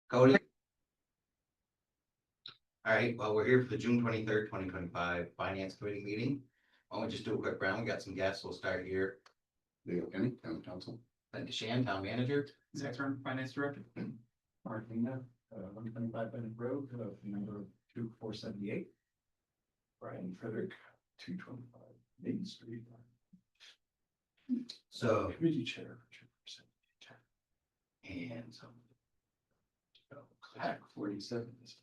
Cody? All right, well, we're here for the June 23rd, 2025 Finance Committee meeting. Why don't we just do a quick round? We got some guests. We'll start here. Leo Kenny, Town Council. Then DeShan, Town Manager. Zach Stern, Finance Director. Martina, 125 Bennett Road, number 2478. Brian Frederick, 225 Main Street. So, Committee Chair. and so. Act 47 is.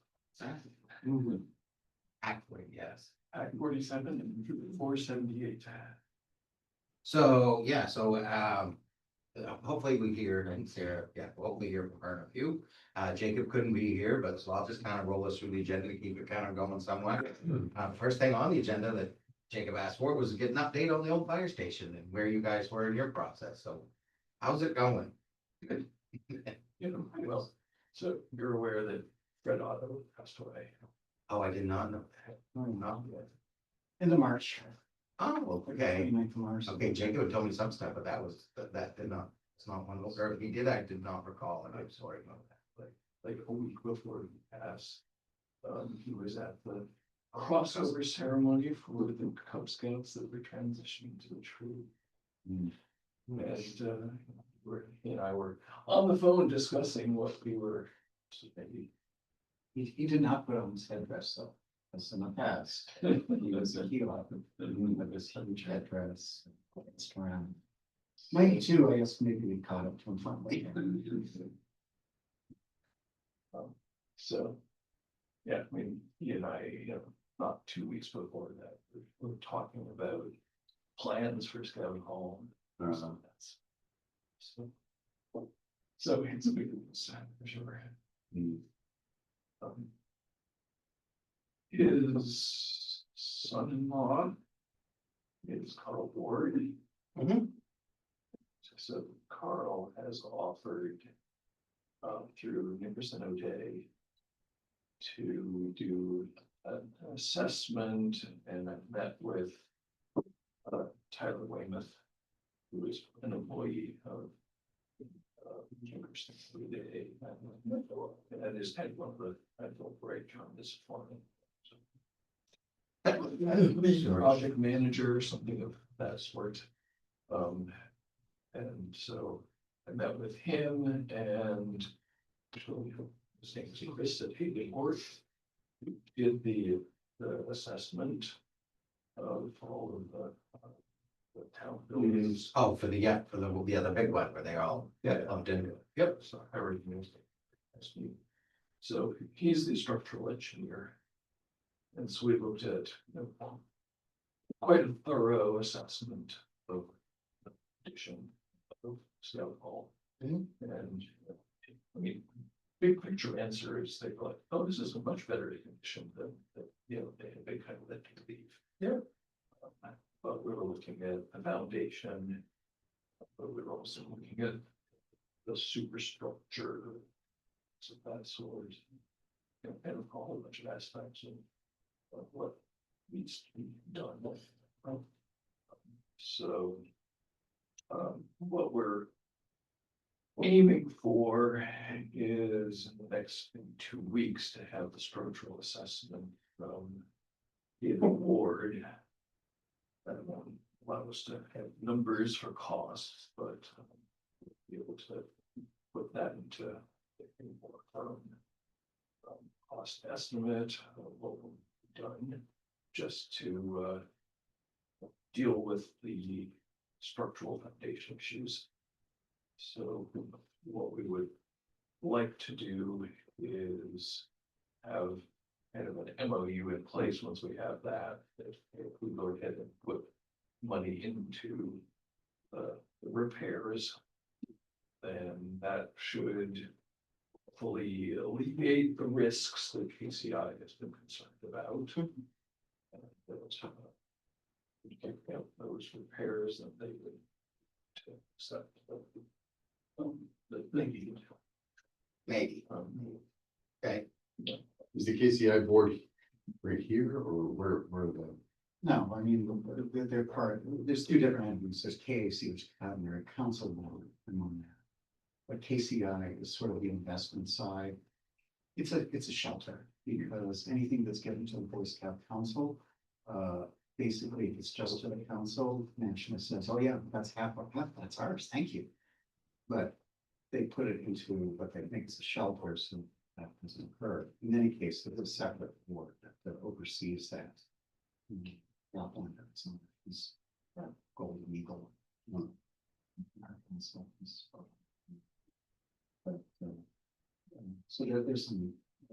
Actually, yes. Act 47 and 478. So, yeah, so, hopefully we hear, and Sarah, yeah, hopefully hear from her in a few. Jacob couldn't be here, but so I'll just kind of roll us through the agenda to keep it kind of going somewhat. First thing on the agenda that Jacob asked for was to get an update on the old fire station and where you guys were in your process. So how's it going? Well, so you're aware that Fred Otto passed away. Oh, I did not know that. Not yet. Into March. Oh, okay. 29th of March. Okay, Jacob had told me some stuff, but that did not, it's not one of those, or if he did, I did not recall, and I'm sorry about that. Like a week before he passed. He was at the crossover ceremony for the Cub Scouts that were transitioning to the troop. And he and I were on the phone discussing what we were maybe. He did not put on his headdress, though, as in the past. He was a hero with his huge headdress. Danced around. Maybe too, I guess maybe we caught up to him finally. So, yeah, I mean, he and I, not 2 weeks before that, we were talking about plans for Scout Hall. Or something. So it's a big sign for sure. His son-in-law is Carl Ward. Mhm. So Carl has offered through Nickerson O'Day to do an assessment, and I've met with Tyler Weymouth, who is an employee of Nickerson O'Day, and that is kind of one of the, I feel great on this morning. The project manager or something of that sort. And so I met with him and his name is Chris at Haley Horse. Did the assessment of all of the town buildings. Oh, for the other big one where they all lumped into it. Yep, so I already used it. So he's the structural engineer. And so we looked at quite a thorough assessment of the condition of Scout Hall. Mhm. And I mean, big picture answer is they thought, oh, this is a much better condition than they kind of let to leave. Yeah. But we were looking at the foundation, but we were also looking at the superstructure. So that sort, and a whole bunch of aspects of what needs to be done. So, what we're aiming for is in the next 2 weeks to have the structural assessment from the award. That won't allow us to have numbers for costs, but be able to put that into a more cost estimate of what we've done just to deal with the structural foundation issues. So what we would like to do is have kind of an MOU in place once we have that. If we go ahead and put money into the repairs, then that should fully alleviate the risks that KCI has been concerned about. Those repairs that they would accept that they need. Maybe. Okay. Is the KCI board right here or where the? No, I mean, they're part, there's two different entities. There's KAC, which is their council board among that. But KCI is sort of the investment side. It's a shelter, because anything that's given to the Boy Scout Council, basically, if it's just to the council, management says, oh yeah, that's that's ours, thank you. But they put it into what they think is a shelter, so that doesn't occur. In any case, there's a separate board that oversees that. Rob Wonder, so he's Golden Eagle. So but, so there's some,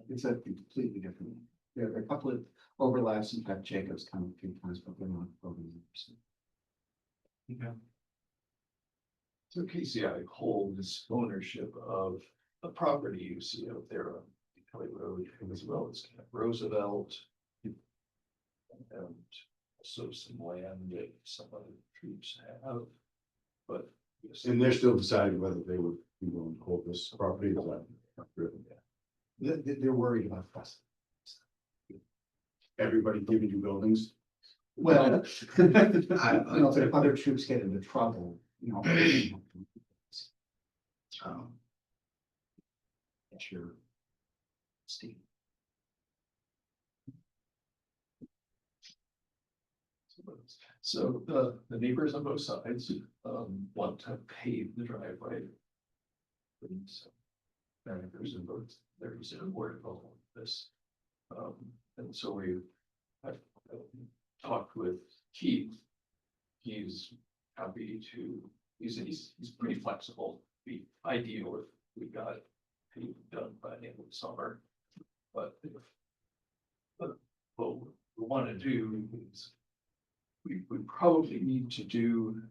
it's a completely different, there are a couple of overlaps, in fact, Jacob's come a few times, but they're not over. Okay. So KCI holds ownership of the property you see out there on Kelly Road, as well as Camp Roosevelt. And also some land that some other troops have, but. yes, And they're still deciding whether they would be willing to hold this property. They're worried about us. Everybody giving you buildings. Well, you I- know, if other troops get into trouble, you know. That's your. Steve. So the neighbors on both sides want to pave the driveway. And so there's in both, there's a word about this. And so I've talked with Keith. He's happy to, he's pretty flexible. Be ideal if we got it paved done by the end of the summer. But if what we want to do is we probably need to do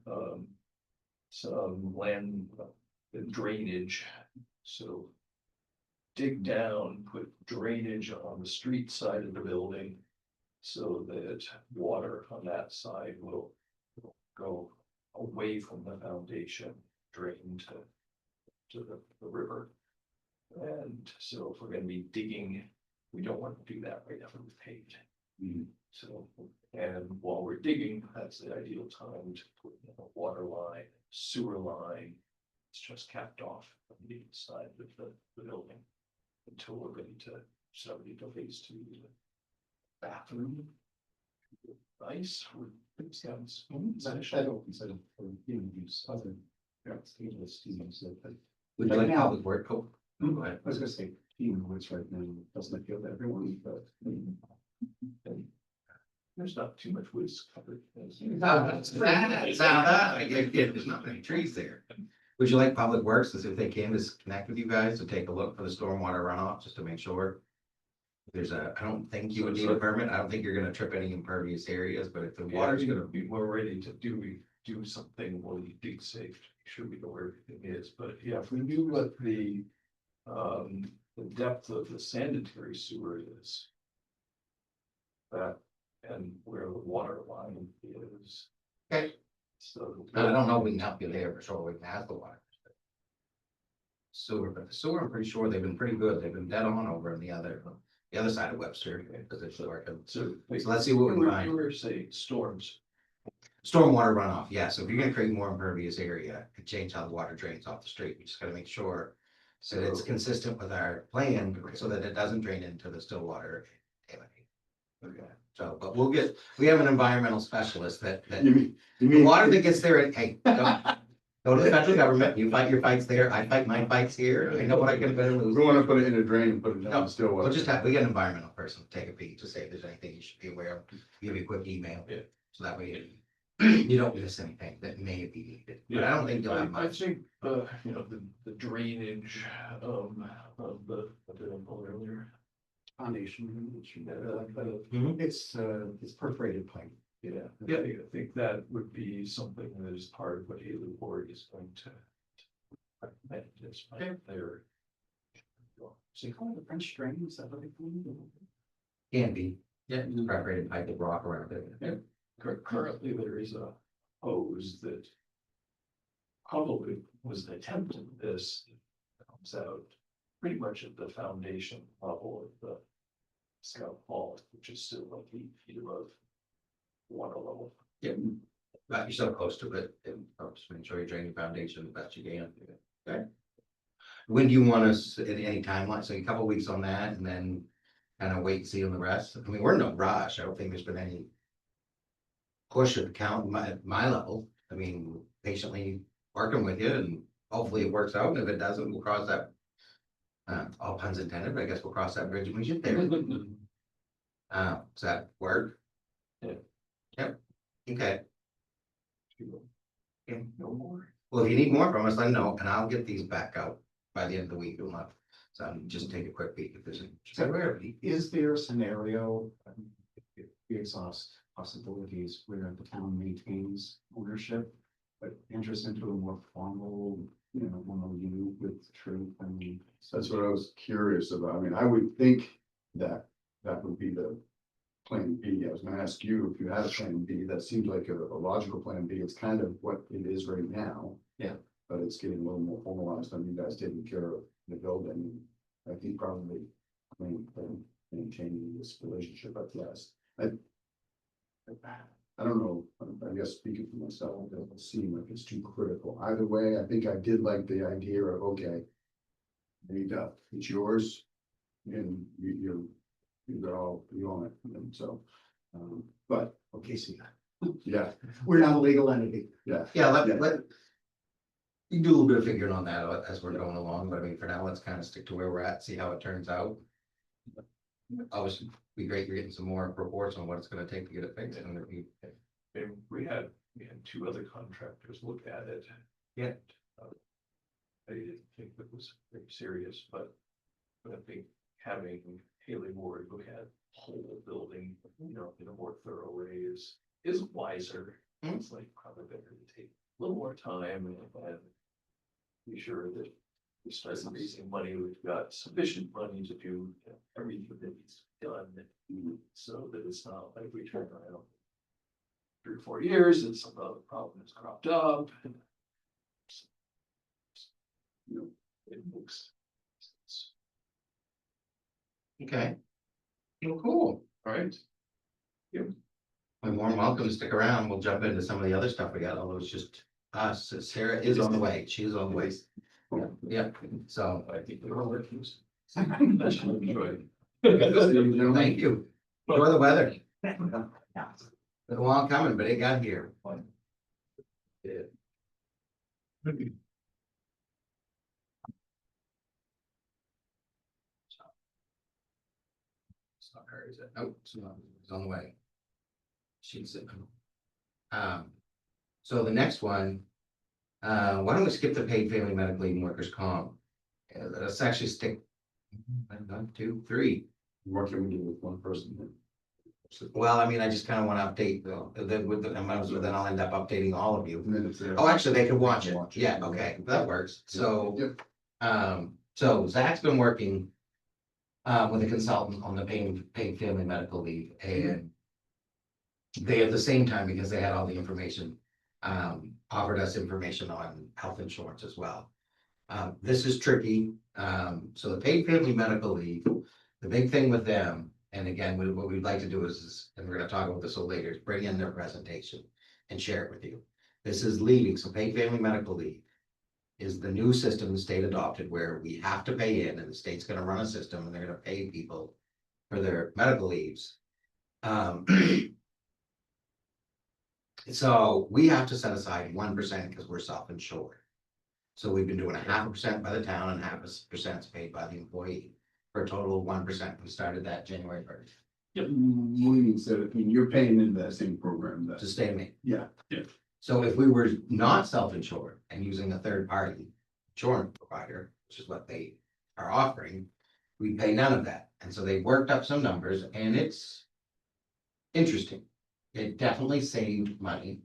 some land drainage. So dig down, put drainage on the street side of the building so that water on that side will go away from the foundation, drain to the river. And so if we're gonna be digging, we don't want to do that right after we've paved. So, and while we're digging, that's the ideal time to put in a water line, sewer line. It's just capped off on the inside of the building until we're ready to somebody to phase two. Bathroom. Nice. Sounds. That opens it up for, you know, use other. Students, but Would you Right like now- public work? Go ahead. I was gonna say, you know, it's right now, doesn't appeal to everyone, but. There's not too much woods covered. There's not many trees there. Would you like public works, as if they came to connect with you guys to take a look for the stormwater runoff, just to make sure? There's I don't think you would need a permit. I don't think you're gonna trip any impervious areas, but if the water's gonna be more ready to do something where you dig safe, make sure we know where everything is, but yeah, if we knew what the depth of the sanitary sewer is. That, and where the water line is. Okay. So. I don't know if we can help you there, for sure, we can ask the water. Sewer, but the sewer, I'm pretty sure they've been pretty good, they've been dead on over on the other side of Webster, because it's working. So. Let's see what we can find. You were saying storms. Stormwater runoff, yeah, so if you're gonna create more impervious area, and change how the water drains off the street, we just gotta make sure. So that it's consistent with our plan, so that it doesn't drain into the still water. Okay. So, but we have an environmental specialist that You the mean? water that gets there, hey, go to the federal government, you fight your fights there, I fight my fights here, I know what I can better We lose. don't wanna put it in a drain and put it No, down still. We'll just we got an environmental person, take a peek to say if there's anything you should be aware of, give you a quick email. Yeah. So that way you don't miss anything that may be needed, but I don't think you'll have I much. think, you know, the drainage, of the, what did I call it earlier? Foundation. Mhm. It's perforated pipe. Yeah, Yeah. I think that would be something that is part of what Haley Ward is going to. Recommend this right there. So you call it the French drain, is that what they call it? Can be, yeah, perforated pipe with rock around it. Yeah. Currently, there is a hose that. Probably was an attempt at this, comes out pretty much at the foundation level of the. Scout Hall, which is still like 8 feet above. Water level. Yeah, but you're so close to it, and just make sure you drain your foundation the best you can. Okay. when do you want us, any timeline? So a couple weeks on that and then kind of wait and see on the rest. I mean, we're in no rush. I don't think there's been any push of count at my level. I mean, patiently working with you and hopefully it works out. And if it doesn't, we'll cross that. All puns intended, but I guess we'll cross that bridge when we get there. Does that work? Yeah. Yep, okay. Yeah. No more. Well, if you need more from us, let me know, and I'll get these back out by the end of the week. We'll have, so just take a quick peek if there's. Is there a scenario, if we exhaust possibilities where the town maintains ownership, but enters into a more formal, MOU with the truth, I mean. That's what I was curious about. I mean, I would think that that would be the plan B. I was gonna ask you if you had a plan B. That seems like a logical plan B. It's kind of what it is right now. Yeah. But it's getting a little more formalized on you guys taking care of the building. I think probably maintaining this relationship at last. I don't know, I guess speaking for myself, it doesn't seem like it's too critical. Either way, I think I did like the idea of, okay, it's yours. And you got all, you own it, and so, but, Okay, see, yeah, we're not a legal entity. yeah. Yeah, let, Yeah. you can do a little bit of figuring on that as we're going along, but I mean, for now, let's kind of stick to where we're at, see how it turns out. Obviously, it'd be great, you're getting some more reports on what it's gonna take to get it fixed, and if you, And we had two other contractors look at it. Yeah. I didn't think it was very serious, but I think having Haley Ward look at the whole building, in a more thorough way is wiser. Mhm. It's like probably better to take a little more time and be sure that we start raising money, we've got sufficient money to do everything that needs to be done. So that it's not like we turn around 3 or 4 years and some other problem has cropped up. It looks. okay. Well, cool, All right. you're more than welcome to stick around, we'll jump into some of the other stuff we got, although it's just us, Sarah is on the way, she's on the way. Yeah, so, I think we're all working. That's enjoy. thank you, enjoy the weather. Been a long coming, but it got here. Yeah. It's not her, is it? Nope, it's not, it's on the way. She's sitting. So the next one, why don't we skip the paid family medical leave and workers' comp? Let's actually stick. 1, 2, 3. What can we do with one person? Well, I mean, I just kind of want to update then I'll end up updating all of you. And then it's there. Oh, actually, they can watch it. Watch it. Yeah, okay, that works. So, Yep. so Zach's been working with a consultant on the paid family medical leave, and they at the same time, because they had all the information, offered us information on health insurance as well. This is tricky. So the paid family medical leave, the big thing with them, and again, what we'd like to do is, and we're gonna talk about this a little later, is bring in their presentation and share it with you. This is leaving, so paid family medical leave is the new system the state adopted where we have to pay in and the state's gonna run a system and they're gonna pay people for their medical leaves. So we have to set aside 1% because we're self-insured. So we've been doing 0.5% by the town and 0.5% paid by the employee for a total of 1%. We started that January 1st Means that, I mean, you're paying into that same program to that, stay me. yeah. So if we were not self-insured and using a third-party insurance provider, which is what they are offering, we pay none of that. And so they worked up some numbers and it's interesting. It definitely saved money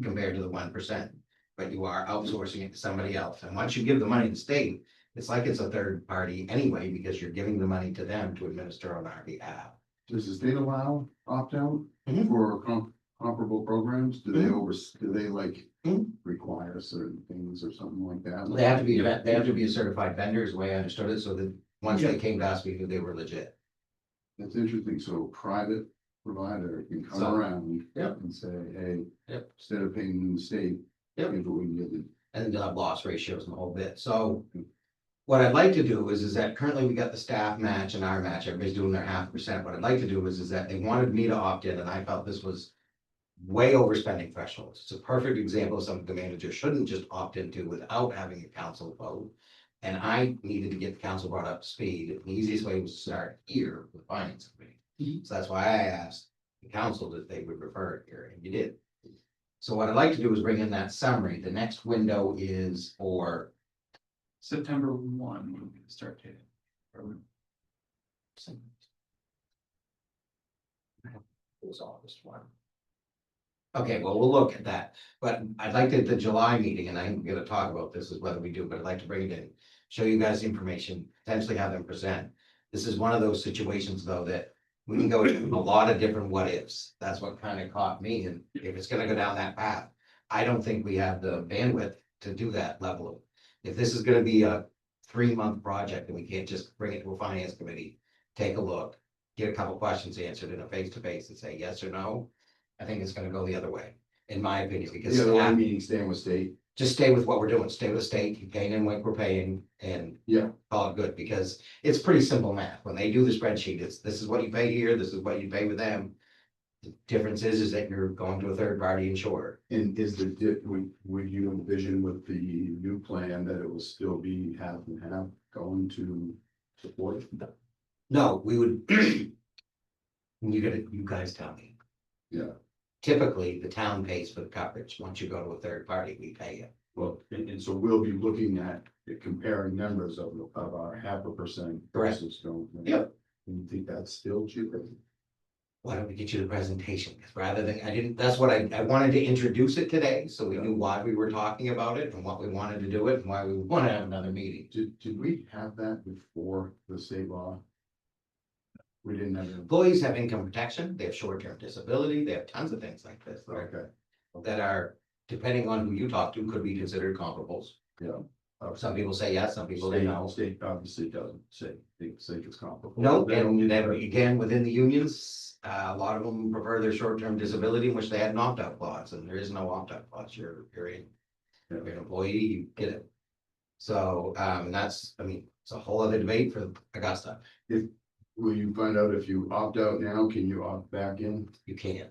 compared to the 1%, but you are outsourcing it to somebody else. And once you give the money to the state, it's like it's a third party anyway, because you're giving the money to them to administer on our behalf. Does the state allow opt-out Mhm. for comparable programs? Do they like Mhm. require certain things or something like that? They have to be a certified vendor is the way I understood it, so that once they came to us, we knew they were legit. That's interesting. So private provider can come So, around yep. and say, hey, Yep. instead of paying the state, Yep. here's what we can give you. And they'll have loss ratios and the whole bit, so. what I'd like to do is that currently we got the staff match and our match, everybody's doing their 0.5%. What I'd like to do is that they wanted me to opt in, and I felt this was way overspending thresholds. It's a perfect example of something the manager shouldn't just opt into without having a council vote. And I needed to get the council brought up to speed. The easiest way was to start here with finance committee. So that's why I asked the council that they would refer it here, and you did. So what I'd like to do is bring in that summary. The next window is for September 1 would be the start date. It was August 1. okay, well, we'll look at that, but I'd like to, the July meeting, and I'm gonna talk about this is whether we do, but I'd like to bring it in. Show you guys the information, potentially have them present. This is one of those situations, though, that we can go to a lot of different what ifs. That's what kind of caught me, and if it's gonna go down that path. I don't think we have the bandwidth to do that level of, if this is gonna be a 3-month project and we can't just bring it to a finance committee, take a look, get a couple questions answered in a face-to-face and say yes or no. I think it's gonna go the other way, in my opinion, because The other staff- one meeting staying with state. just stay with what we're doing, stay with the state, keep paying in what we're paying, and Yeah. call it good, because it's pretty simple math. When they do the spreadsheet, it's, this is what you pay here, this is what you pay with them. The difference is that you're going to a third party insurer. And is would you envision with the new plan that it will still be half and half going to support? No, we would. You guys tell me. Yeah, Typically, the town pays for the coverage. Once you go to a third party, we pay you. well, and so we'll be looking at comparing numbers of our 0.5% Correct. versus going. Yep. And you think that's still cheaper? Why don't we get you the presentation? Because rather than, I didn't, that's what I wanted to introduce it today, so we knew why we were talking about it and what we wanted to do it and why we want to have another meeting. Did we have that before the state law? We didn't have it. Employees have income protection, they have short-term disability, they have tons of things like this Okay, that are, depending on who you talk to, could be considered comparables. yeah. Some people say yes, some people say no. State obviously doesn't say, they say it's comparable. No, and then again, within the unions, a lot of them prefer their short-term disability, in which they had an opt-out clause, and there is no opt-out clause, you're an employee, you get it. So, and that's, I mean, it's a whole other debate for Augusta, Will you find out if you opt out now, can you opt back in? you can't.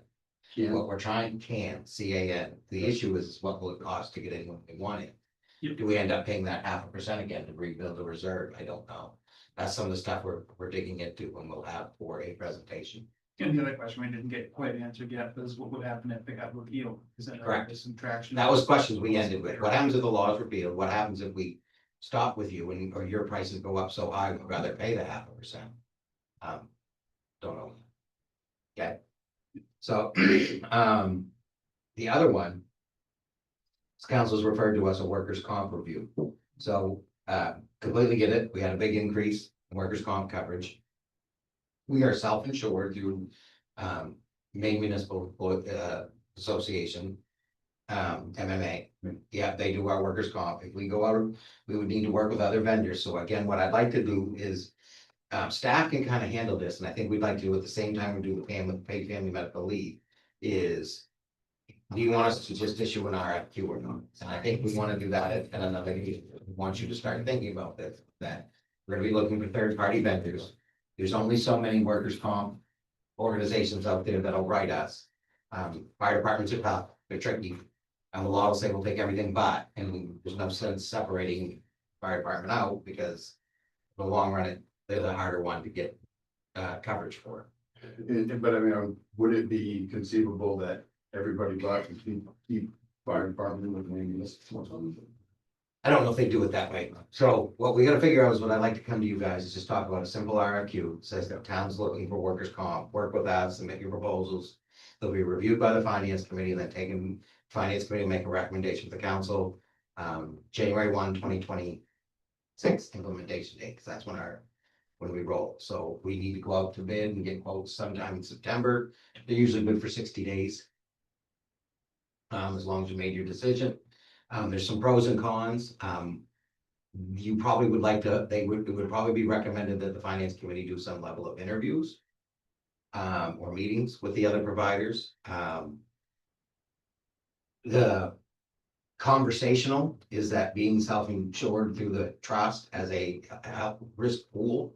Can, What we're trying, can, CAN, the issue is what will it cost to get in when we want it? Yep. Do we end up paying that 0.5% again to rebuild the reserve? I don't know. That's some of the stuff we're digging into and we'll have for a presentation. And the other question we didn't get quite answered yet was what would happen if they got repealed? Is that Correct. there's some traction? That was questions we ended with. What happens if the law is repealed? What happens if we stop with you and, or your prices go up so high, we'd rather pay the 0.5%? Don't know. Okay. So, the other one. This council's referred to as a workers' comp review. So, completely get it. We had a big increase in workers' comp coverage. We are self-insured through, Maine Municipal Association, MMA. Yeah, they do our workers' comp. If we go out, we would need to work with other vendors. So again, what I'd like to do is staff can kind of handle this, and I think we'd like to do at the same time we do the paid family medical leave, is do you want us to just issue an RFQ or not? And I think we want to do that at another meeting. We want you to start thinking about this, that we're gonna be looking for third-party vendors. There's only so many workers' comp organizations out there that'll write us. Fire departments are tough, they're tricky. And the law will say we'll take everything but, and there's no sense separating fire department out because in the long run, they're the harder one to get coverage for. but I mean, would it be conceivable that everybody got to keep fire department with maybe this? I don't know if they do it that way. So what we gotta figure out is what I'd like to come to you guys is just talk about a simple RFQ. It says that town's looking for workers' comp, work with us, submit your proposals. They'll be reviewed by the finance committee and then taken, finance committee will make a recommendation to the council. January 1, 2026 implementation date, because that's when we roll. So we need to go out to bid and get quotes sometime in September. They're usually good for 60 days. As long as you made your decision. There's some pros and cons. You probably would like to, it would probably be recommended that the finance committee do some level of interviews. Or meetings with the other providers. The conversational is that being self-insured through the trust as a risk pool.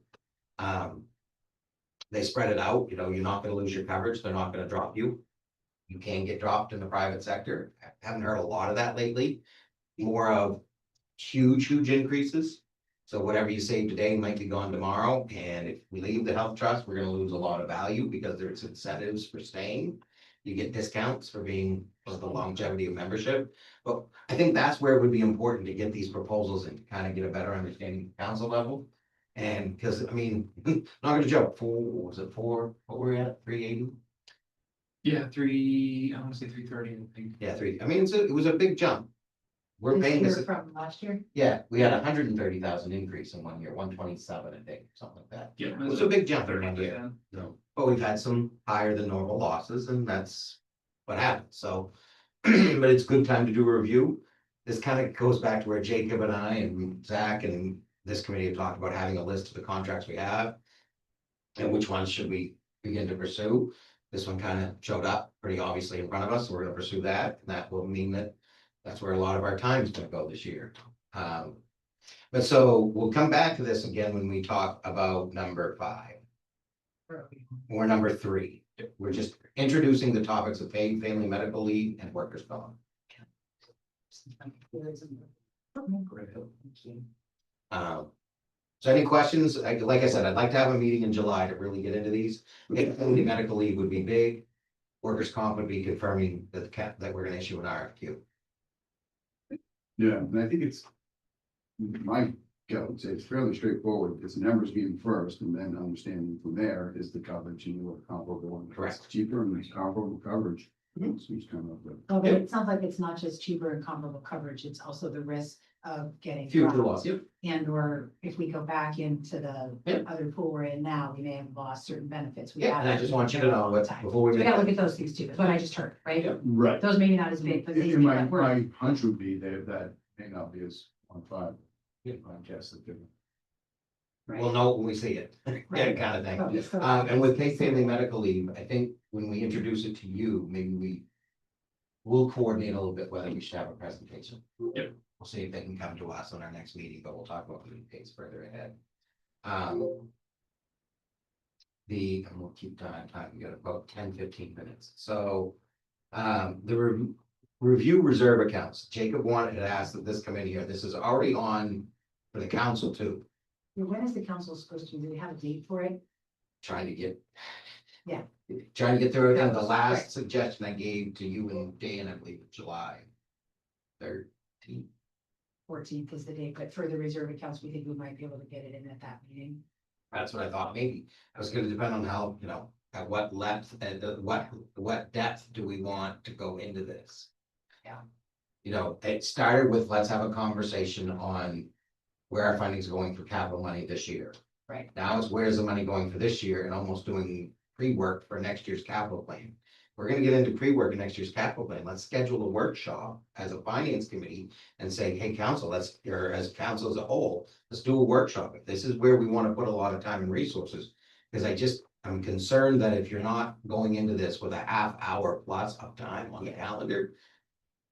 They spread it out, you know, you're not gonna lose your coverage, they're not gonna drop you. You can get dropped in the private sector. Haven't heard a lot of that lately. More of huge increases. So whatever you save today might be gone tomorrow, and if we leave the health trust, we're gonna lose a lot of value because there's incentives for staying. You get discounts for being, for the longevity of membership. But I think that's where it would be important to get these proposals and kind of get a better understanding at council level. And because, I mean, not gonna joke, what were we at, 380? Yeah, I want to say 330, I think. Yeah, three, I mean, it was a big jump. We're This paying year this, from last year. yeah, we had 130,000 increase in 1 year, 127, I think, something like that. Yeah. It was a big jump in 1 year. 30%. No, but we've had some higher than normal losses, and that's what happens, so. But it's a good time to do a review. This kind of goes back to where Jacob and I and Zach and this committee have talked about having a list of the contracts we have. And which ones should we begin to pursue? This one kind of showed up pretty obviously in front of us, so we're gonna pursue that, and that will mean that that's where a lot of our time is gonna go this year. But so we'll come back to this again when we talk about number 5. Or number 3. We're just introducing the topics of paid family medical leave and workers' comp. So any questions? Like I said, I'd like to have a meeting in July to really get into these. Paid family medical leave would be big. Workers' comp would be confirming that that we're gonna issue an RFQ. Yeah, and I think it's, my gut would say it's fairly straightforward. It's numbers being first, and then understanding from there is the coverage and what comparable. And Correct. it's cheaper and it's comparable coverage. Mhm. So he's kind of. Oh, but it sounds like it's not just cheaper and comparable coverage, it's also the risk of getting. Future dropped. loss, yep. And or if we go back into the Yep. other pool we're in now, we may have lost certain benefits. We Yeah, and I have just want you to know all the what, time. before we So we make. gotta look at those things too, is what I just heard, right? Yep. Right. Those maybe not as big, but they And my, that were. my hunch would be that may not be as on fire. Yeah. I guess that they're. We'll know when we see it, yeah, Right. kind of thing. Okay, so- And with paid family medical leave, I think when we introduce it to you, maybe we'll coordinate a little bit whether we should have a presentation. Yep. We'll see if they can come to us on our next meeting, but we'll talk about the dates further ahead. And we'll keep time, we got about 10-15 minutes, so, the review reserve accounts, Jacob wanted to ask that this committee here, this is already on for the council too. When is the council supposed to, do we have a date for it? Trying to get. Yeah. Trying to get through it, and the Right. last suggestion I gave to you and Dan, I believe, July 13th. 14th is the date, but for the reserve accounts, we think we might be able to get it in at that meeting. That's what I thought, maybe, it was gonna depend on how, you know, at what depth, what depth do we want to go into this? Yeah. You know, it started with, let's have a conversation on where our funding is going for capital money this year. Right. Now it's where's the money going for this year, and almost doing pre-work for next year's capital plan. We're gonna get into pre-work in next year's capital plan. Let's schedule a workshop as a finance committee and say, hey, council, or as council as a whole, let's do a workshop. If this is where we want to put a lot of time and resources. Because I'm concerned that if you're not going into this with a half hour plus of time on the calendar,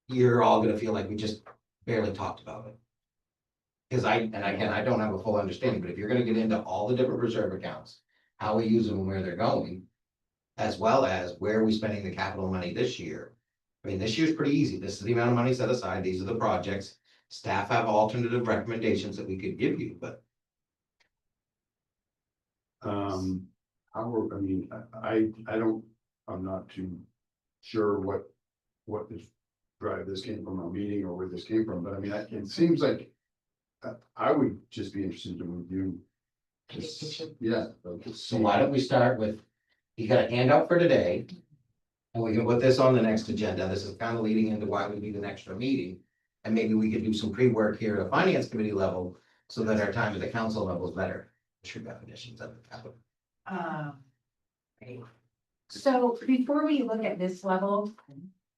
you're all gonna feel like we just barely talked about it. Because I don't have a full understanding, but if you're gonna get into all the different reserve accounts, how we use them and where they're going, as well as where are we spending the capital money this year? I mean, this year's pretty easy. This is the amount of money set aside. These are the projects. Staff have alternative recommendations that we could give you, but I mean, I don't, I'm not too sure what this drive this came from, a meeting or where this came from, but I mean, it seems like I would just be interested to review. this. Yeah. like, to so see- why don't we start with, you got a handout for today. And we can put this on the next agenda. This is kind of leading into why we need an extra meeting. And maybe we could do some pre-work here at a finance committee level, so that our time at the council level is better. True definitions of the capital. Right. So before we look at this level,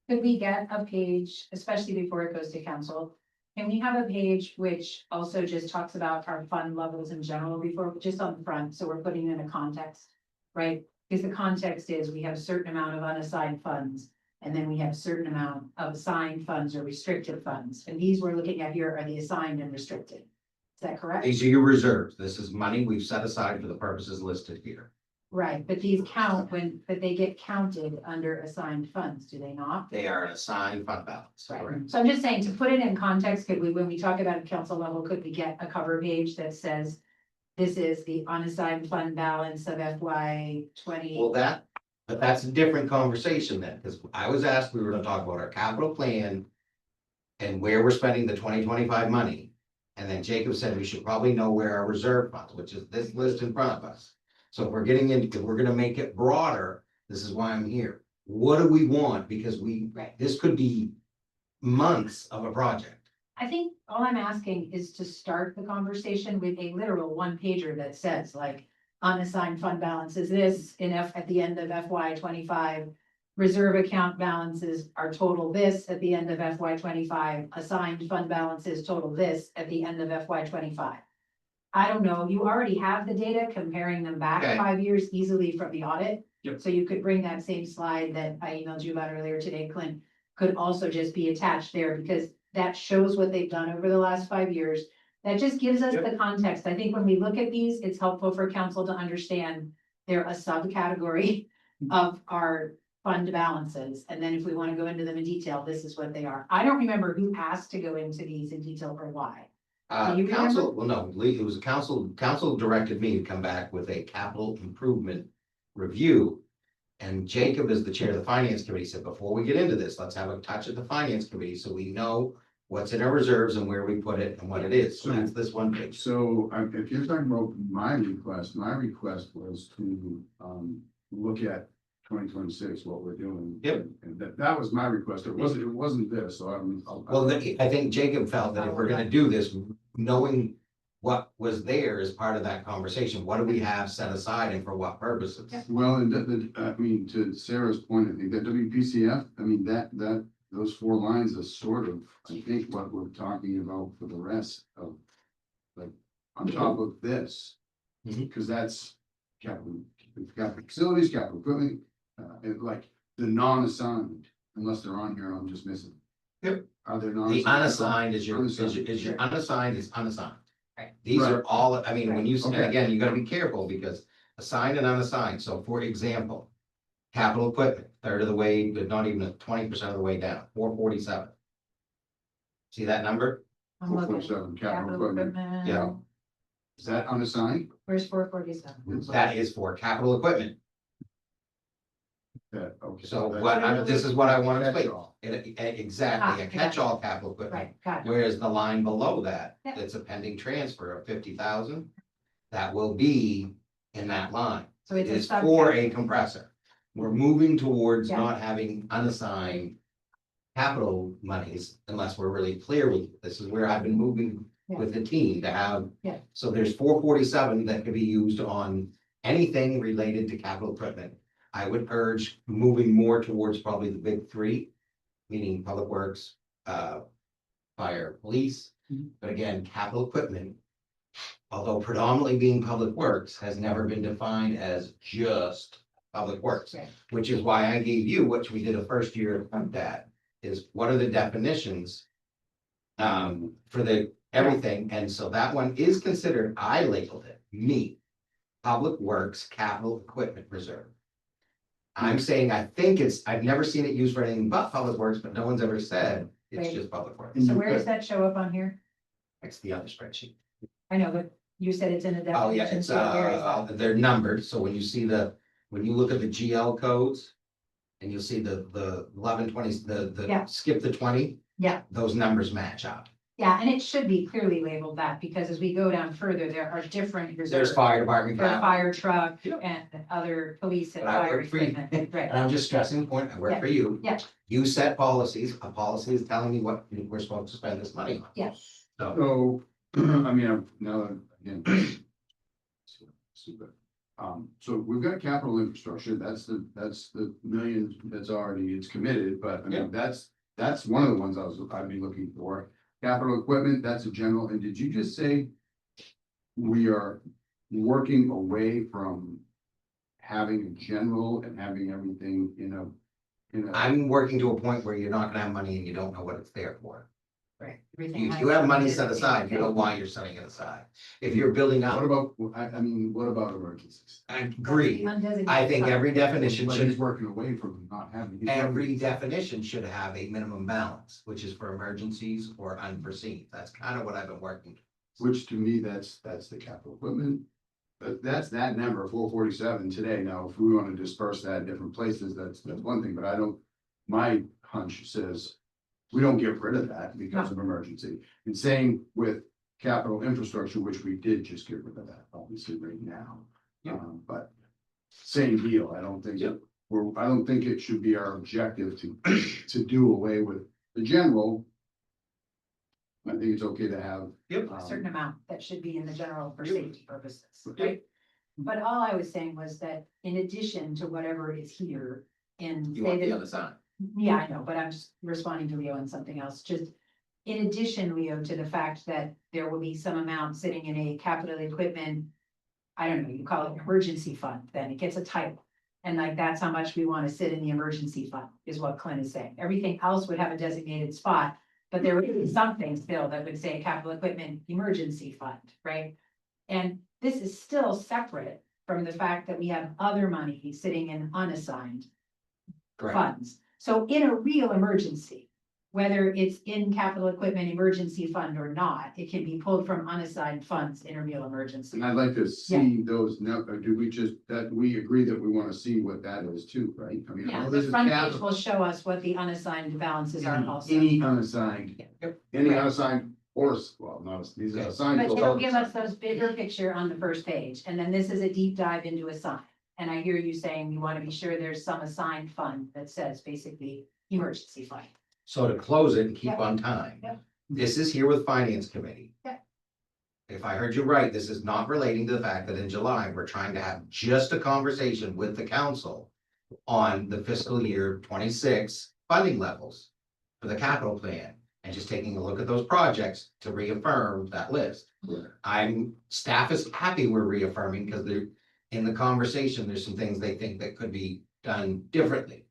could we get a page, especially before it goes to council? Can we have a page which also just talks about our fund levels in general before, just on the front, so we're putting in a context, right? Because the context is we have a certain amount of unassigned funds. And then we have a certain amount of assigned funds or restricted funds, and these we're looking at here are the assigned and restricted. Is that correct? These are your reserves. This is money we've set aside for the purposes listed here. Right, but these count but they get counted under assigned funds, do they not? They are an assigned fund balance. Right, so I'm just saying, to put it in context, could we, when we talk about a council level, could we get a cover page that says this is the unassigned fund balance of FY 20? Well, but that's a different conversation then, because I was asked, we were gonna talk about our capital plan and where we're spending the 2025 money. And then Jacob said we should probably know where our reserve funds, which is this list in front of us. So if we're getting into, if we're gonna make it broader, this is why I'm here. What do we want? Because Right. this could be months of a project. I think all I'm asking is to start the conversation with a literal one pager that says like unassigned fund balance is this at the end of FY 25. Reserve account balances are total this at the end of FY 25. Assigned fund balances total this at the end of FY 25. I don't know, you already have the data comparing them back Okay. 5 years easily from the audit. Yep. So you could bring that same slide that I emailed you about earlier today, Clint, could also just be attached there because that shows what they've done over the last 5 years. That just gives us Yep. the context. I think when we look at these, it's helpful for council to understand they're a subcategory of our fund balances. And then if we want to go into them in detail, this is what they are. I don't remember who asked to go into these in detail or why. Do you Council, well, no, it was council directed me to come back with a capital improvement review. And Jacob, as the chair of the finance committee, said, before we get into this, let's have a touch at the finance committee, so we know what's in our reserves and where we put it and what it is. So that's this one page. So if you're talking about my request was to look at 2026, what we're doing. Yep. And that was my request. It wasn't this, so Well, I think Jacob felt that if we're gonna do this, knowing what was there as part of that conversation, what do we have set aside and for what purposes? Yeah. Well, and I mean, to Sarah's point, I think that WPCF, I mean, those 4 lines are sort of, I think, what we're talking about for the rest of, like, on top of this. Mhm. Cause that's capital, we've got facilities, capital equipment, and like the non-assigned, unless they're on here, I'm just missing. Yep. Are there The non-assigned? unassigned is your Unassigned. unassigned is unassigned. Right. These are Right. all, I mean, when you, and Okay. again, you gotta be careful because assigned and unassigned, so for example. Capital equipment, third of the way, but not even 20% of the way down, 447. See that number? I'm looking. 447, Capital equipment. Yeah. Is that unassigned? Where's 447? That is for capital equipment. That, okay. So that's- this is what I want to explain. Catch-all. Exactly, a Ah, catch-all capital equipment. Right, got it. Whereas the line below that, Yeah. it's a pending transfer of 50,000. That will be in that line. So it's a It's for a subcategory. compressor. We're moving towards Yeah. not having unassigned capital monies unless we're really clear with, this is where I've been moving with the team to have. Yeah. So there's 447 that could be used on anything related to capital equipment. I would urge moving more towards probably the big 3, meaning public works, fire, police. Mhm. But again, capital equipment, although predominantly being public works, has never been defined as just public works. Right. Which is why I gave you, which we did a first year of that, is what are the definitions? For everything, and so that one is considered, I labeled it, Public Works Capital Equipment Reserve. I'm saying, I think I've never seen it used for anything but public works, but no one's ever said it's Right. just public works. And So you where does could- that show up on here? It's the other spreadsheet. I know, but you said it's in the Oh, yeah, definition, it's, so where is that? they're numbered, so when you see when you look at the GL codes. And you'll see the 1120s, Yeah. skip the 20. Yeah. Those numbers match up. Yeah, and it should be clearly labeled that, because as we go down further, there are different There's reserves. fire department For capital. fire truck Yeah. and other police and But I fire work for you. equipment, right? And I'm just stressing the point, I work for you. Yeah. You set policies, a policy is telling me what we're supposed to spend this money on. Yes. So, So, I mean, now that, again. Super. So we've got capital infrastructure, that's the million that's already, it's committed, but I Yeah. mean, that's one of the ones I'd be looking for. Capital equipment, that's a general, and did you just say we are working away from having a general and having everything in a I'm working to a point where you're not gonna have money and you don't know what it's there for. Right. Everything If has you have money something set to aside, you know why you're setting it aside. If you're building What out, about, I mean, what about emergencies? I agree. Undesignated I think fund. every definition But he's should, working away from not having. he's every working- definition should have a minimum balance, which is for emergencies or unforeseen. That's kind of what I've been working. Which to me, that's the capital equipment. But that's that number, 447 today. Now, if we want to disperse that in different places, that's one thing, but I don't. My hunch says we don't get rid of that because of emergency. And same with capital infrastructure, which we did just get rid of that, obviously, right now. Yeah. But same deal. I don't think Yeah. I don't think it should be our objective to do away with the general. I think it's okay to have. Yep. A certain amount that should be in the general for Yep. safety purposes, Yep. right? But all I was saying was that in addition to whatever is here in. You say want the that- other side. Yeah, I know, but I'm just responding to Leo and something else, just. In addition, Leo, to the fact that there will be some amount sitting in a capital equipment. I don't know, you call it emergency fund, then it gets a title. And like, that's how much we wanna sit in the emergency fund, is what Clint is saying. Everything else would have a designated spot. But there would be something still that would say capital equipment emergency fund, right? And this is still separate from the fact that we have other money sitting in unassigned Correct. funds. So in a real emergency, whether it's in capital equipment emergency fund or not, it can be pulled from unassigned funds in a real emergency. And I'd like to see those now, or do we just, that we agree that we want to see what that is too, right? I mean, Yeah, all the this is front page capital. will show us what the unassigned balances are also. Any unassigned, Yep. any Right. unassigned, or, well, not, these are Okay. assigned. But goals. it'll give us those bigger picture on the first page, and then this is a deep dive into assigned. And I hear you saying you want to be sure there's some assigned fund that says basically emergency fund. So to close it and keep Yep. on time. Yep. This is here with finance committee. Yep. If I heard you right, this is not relating to the fact that in July, we're trying to have just a conversation with the council on the fiscal year 26 funding levels for the capital plan, and just taking a look at those projects to reaffirm that list. Staff is happy we're reaffirming, because they're, in the conversation, there's some things they think that could be done differently.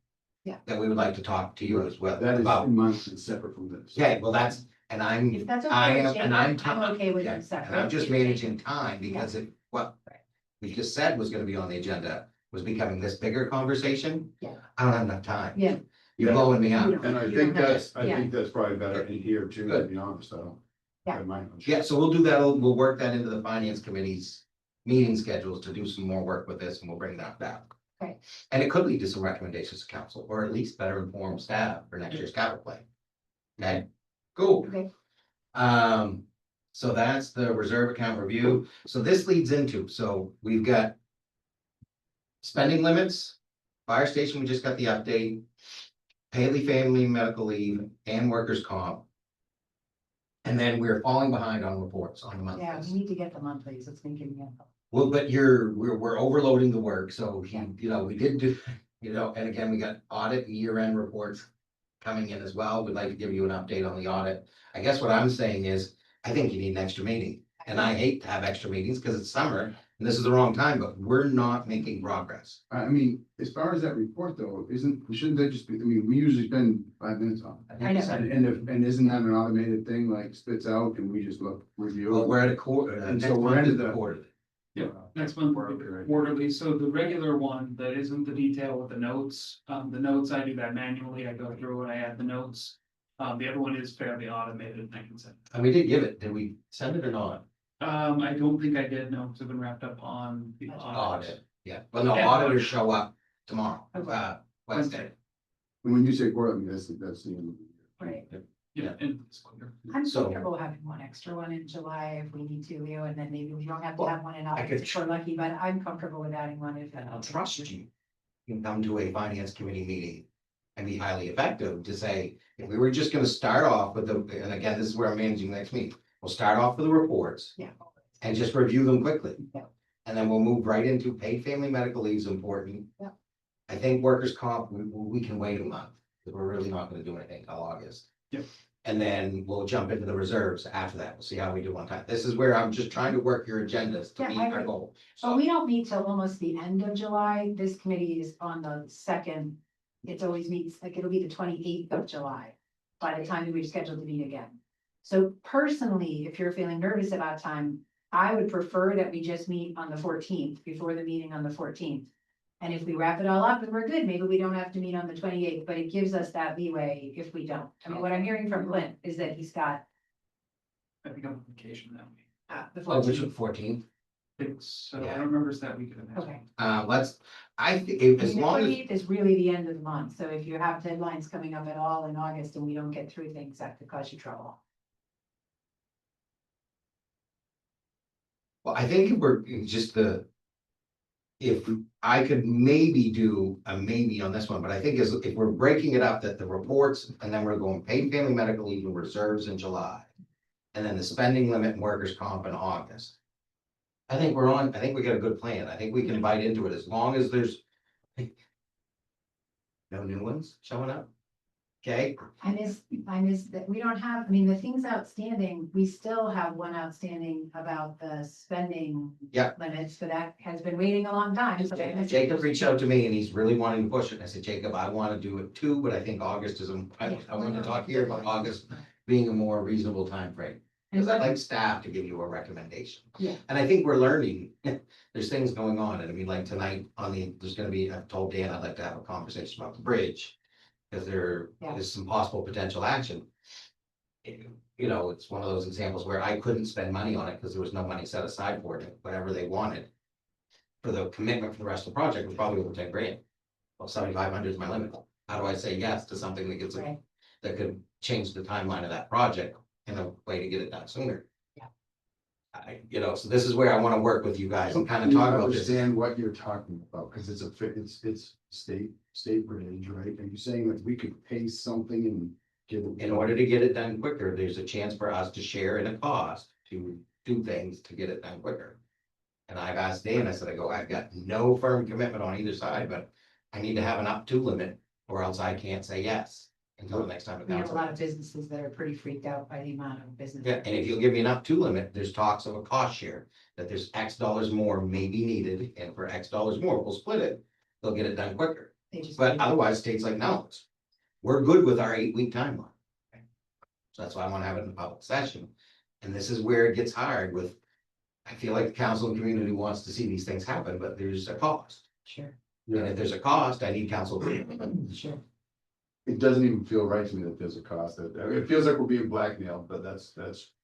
Yeah. That we would like to talk to you as well That is about. in months and separate from this. Okay, well, that's, and I'm, If that's okay I with am, Jake, and I'm. I'm okay with yeah, them separate. And I'm just If- managing time, because it, what Right. we just said was gonna be on the agenda was becoming this bigger conversation. Yeah. I don't have enough time. Yeah. You're blowing me out. You don't- And I you think don't have that's, to- I yeah. think that's probably better in here too, to Good. be honest, I don't. Yeah. I might not. Yeah, so we'll do that, we'll work that into the finance committee's meeting schedules to do some more work with this, and we'll bring that back. Okay. And it could lead to some recommendations to council, or at least better informed staff for next year's capital plan. Okay, cool. Okay. So that's the reserve account review. So this leads into, so we've got spending limits, fire station, we just got the update, Paley family medical leave and workers' comp. And then we're falling behind on reports on the Yeah, we monthlies. need to get the monthlies, it's making me. Well, but we're overloading the work, so we did do, and again, we got audit and year-end reports coming in as well. We'd like to give you an update on the audit. I guess what I'm saying is, I think you need an extra meeting, and I hate to have extra meetings because it's summer and this is the wrong time, but we're not making progress. I mean, as far as that report though, shouldn't that just be, I mean, we usually spend 5 minutes on it. I know. And isn't that an automated thing, like spits out and we just look, review? Well, it? we're at a quarter, And next so we're month is into the the- quarter. Yeah, next month We're will be okay, right? quarterly, so the regular one, that isn't the detail with the notes, the notes, I do that manually, I go through and I add the notes. The other one is fairly automated, and I can send. And we did give it, did we send it or not? I don't think I did, no, because I've been wrapped up on the audit. Audit, yeah, well, no, Yeah. auditors show up tomorrow, Okay. Wednesday. And when you say quarterly, that's the end of the year. Right, Yeah, and it's clear. I'm So- comfortable having one extra one in July if we need to, Leo, and then maybe we don't have to Well, have one in I could- August if we're lucky, but I'm comfortable with adding one if. And I'll trust you. You can come to a finance committee meeting and be highly effective to say, if we were just gonna start off with the, and again, this is where I'm managing next meeting. We'll start off with the reports Yeah. and just review them quickly. Yeah. And then we'll move right into paid family medical leave is important. Yeah. I think workers' comp, we can wait a month, because we're really not gonna do anything till August. Yep. And then we'll jump into the reserves after that. We'll see how we do on time. This is where I'm just trying to work your agendas to Yeah, meet I our agree. goal. But So, we don't meet till almost the end of July. This committee is on the second it's always meets, like, it'll be the 28th of July by the time that we've scheduled to meet again. So personally, if you're feeling nervous about time, I would prefer that we just meet on the 14th, before the meeting on the 14th. And if we wrap it all up and we're good, maybe we don't have to meet on the 28th, but it gives us that leeway if we don't. I mean, what I'm hearing from Clint is that he's got I think I'm on vacation that week. the Oh, which 14th. is 14th? So I Yeah. don't remember if it's that week of the next. Okay. Let's, I think, I as mean, the long as, 28th is really the end of the month, so if you have deadlines coming up at all in August and we don't get through things, that could cause you trouble. well, I think if we're just if I could maybe do a maybe on this one, but I think if we're breaking it up, that the reports, and then we're going paid family medical leave and reserves in July. And then the spending limit and workers' comp in August. I think we got a good plan. I think we can bite into it as long as there's no new ones showing up. Okay, I miss that, we don't have, I mean, the things outstanding, we still have one outstanding about the spending. Yeah. Limits, but that has been waiting a long time. So Jacob reached out to me and he's really wanting to push it. I said, Jacob, I want to do it too, but I think August is, I want to talk here about August being a more reasonable time frame. Because I'd like staff to give you a recommendation. Yeah. And I think we're learning, there's things going on, and I mean, like tonight there's gonna be, I've told Dan I'd like to have a conversation about the bridge. Because there Yeah. is some possible potential action. You know, it's one of those examples where I couldn't spend money on it because there was no money set aside for it, whatever they wanted. For the commitment for the rest of the project was probably over 10 grand. Well, 7,500 is my limit. How do I say yes to something that gets, Right. that could change the timeline of that project and a way to get it done sooner? So this is where I want to work with you guys and kind of You talk about this. Understand what you're talking about, because it's state bridge, right? Are you saying that we could pay something and give it? In order to get it done quicker, there's a chance for us to share in a cost to do things to get it done quicker. And I've asked Dan, I've got no firm commitment on either side, but I need to have an up to limit or else I can't say yes until the next time it We have comes. a lot of businesses that are pretty freaked out by the amount of business. Yeah, and if you'll give me an up to limit, there's talks of a cost share, that there's X dollars more may be needed, and for X dollars more, we'll split it. They'll get it done quicker. They just. But otherwise, states like, no, we're good with our 8-week timeline. So that's why I want to have it in a public session. And this is where it gets hard with, I feel like the council and community wants to see these things happen, but there's a cost. Sure, And if there's a cost, I need council. sure. It doesn't even feel right to me that there's a cost. It feels like we're being blackmailed, but that's,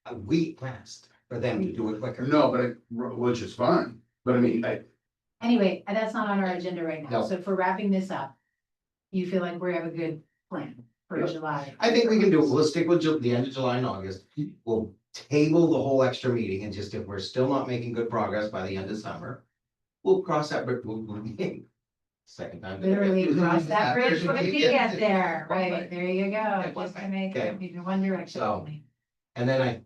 A week last for them to do it quicker. no, but which is fine. But I mean, Anyway, and that's not on our agenda right now. No. So for wrapping this up, you feel like we have a good plan for Yeah. July? I think we can do it. Let's stick with the end of July and August. We'll table the whole extra meeting and just if we're still not making good progress by the end of summer, we'll cross that bridge. Second time. Literally cross that bridge when we Yeah. get there, right, there you go, just to make Okay. it in one direction So- only. And then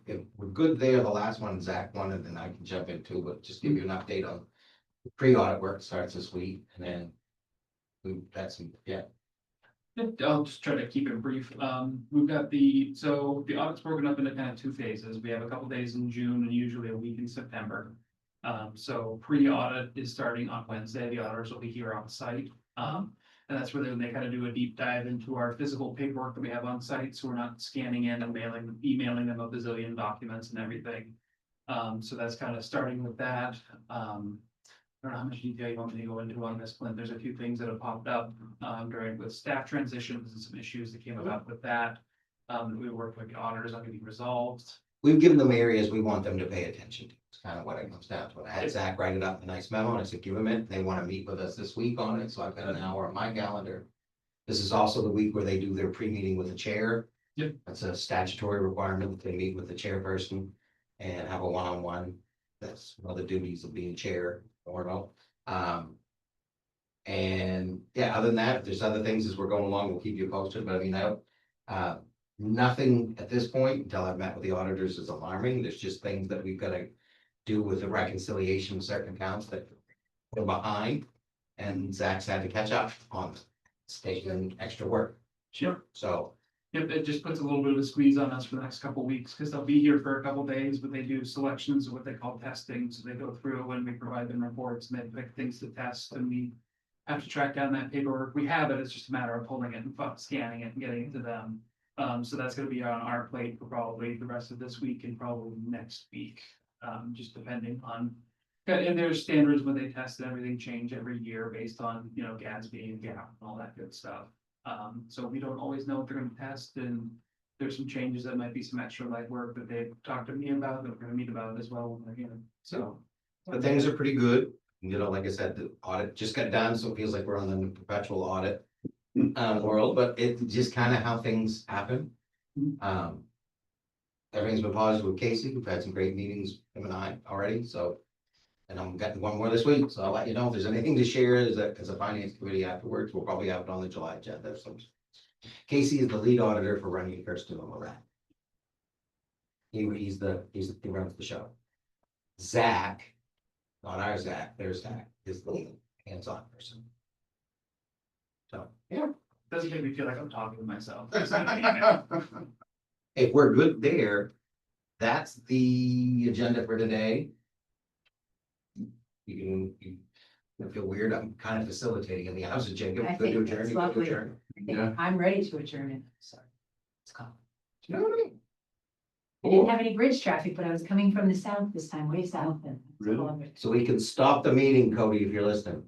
if we're good there, the last one, Zach wanted, then I can jump into, but just give you an update on pre-audit work starts this week and then we've got some, yeah. I'll just try to keep it brief. We've got so the audit's broken up into kind of two phases. We have a couple days in June and usually a week in September. So pre-audit is starting on Wednesday. The auditors will be here on site. And that's where they kind of do a deep dive into our physical paperwork that we have on site. So we're not scanning in and emailing them a bazillion documents and everything. So that's kind of starting with that. I don't know how much detail you want me to go into on this, Clint. There's a few things that have popped up with staff transitions and some issues that came about with that. We worked with the auditors on getting resolved. We've given them areas we want them to pay attention to. It's kind of what it comes down to. I had Zach write it up in a nice memo and I said, give them it. They want to meet with us this week on it. So I've got an hour on my calendar. This is also the week where they do their pre-meeting with the chair. Yep. That's a statutory requirement that they meet with the chairperson and have a one-on-one. That's one of the duties of being chair, Orono. And yeah, other than that, if there's other things as we're going along, we'll keep you posted, but I mean, nothing at this point until I've met with the auditors is alarming. There's just things that we've got to do with the reconciliation of certain accounts that we're behind. And Zach's had to catch up on. It's taking extra work. Sure. So, Yep, it just puts a little bit of a squeeze on us for the next couple of weeks, because they'll be here for a couple of days, but they do selections of what they call testing, so they go through and we provide them reports and they pick things to test, and we have to track down that paperwork. We have it, it's just a matter of pulling it and scanning it and getting it to them. So that's gonna be on our plate for probably the rest of this week and probably next week, just depending on. And there's standards when they test and everything change every year based on, you know, Gatsby and GAP and all that good stuff. So we don't always know what they're gonna test, and there's some changes that might be some extra legwork that they've talked to me about, that we're gonna meet about as well when they're here, so. But things are pretty good. You know, like I said, the audit just got done, so it feels like we're on the perpetual audit world, but it's just kind of how things happen. Everything's been positive with Casey. We've had some great meetings, him and I already, so. And I'm getting one more this week, so I'll let you know if there's anything to share as a finance committee afterwards. We'll probably have it on the July agenda. So Casey is the lead auditor for running Kirsten and all that. He runs the show. Zach, not our Zach, their Zach, is the hands-on person. So, yeah, Doesn't make me feel like I'm talking to myself. if we're good there, that's the agenda for today. You feel weird, I'm kind of facilitating in the house, Jacob. I Good to think adjourn, that's you good to lovely. adjourn. Yeah. I'm ready to adjourn it, sorry. It's called. You know what I mean? I didn't have any bridge traffic, but I was coming from the south this time, way south. And Really? So we can stop the meeting, Cody, if you're listening.